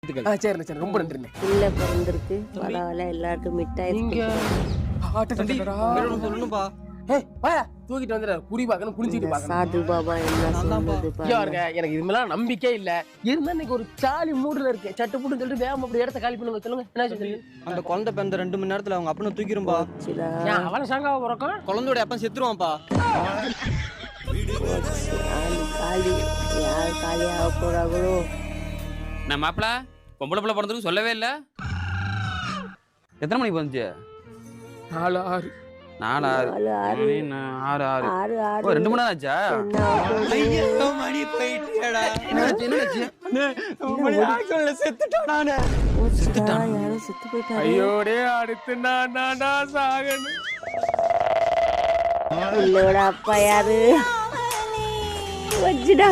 சரிண்ணே சரி ரொம்ப நன்றிண்ணே. இல்ல பிறந்திருக்கு பரவாயில்ல, எல்லாருக்கும் மிட்டாய் சொல்லுப்பா. வாயா தூக்கிட்டு வந்துடுற குடி பார்க்கணும் குளிச்சுட்டு பார்க்கணும். சாது பாபா என்ன சொன்னது ஐயா இருங்க, எனக்கு இது மேல நம்பிக்கை இல்ல. இருந்தா இன்னைக்கு ஒரு சாலி மூடுல இருக்கு. சட்டு புட்டுன்னு சொல்லிட்டு வேகம் அப்படி இடத்த காலி பண்ணுங்க. சொல்லுங்க என்ன சொல்றீங்க? அந்த குழந்தை பிறந்த 2 மணி நேரத்துல அவங்க அப்பனை தூக்கிரும்பா. அவளை சாங்காவ பிறக்கும் குழந்தையோட அப்பன் செத்துருவான்ப்பா. காலி யார் காலியாக போறாங்களோ. நான் மாப்பிள பொம்பளை பிள்ளை பிறந்திருக்கு சொல்லவே இல்லை. எத்தனை மணிக்கு வந்துச்சு? 4 6 4 6 6 6 6 2 மணி நேரம் ஆச்சா? மணி போயிட்டேடா. செத்துட்டானே. யாரும் செத்து போயிட்டாங்க. ஐயோடே அடுத்து நான் சாகணும். உள்ளோட அப்பா யாரு வச்சுடா.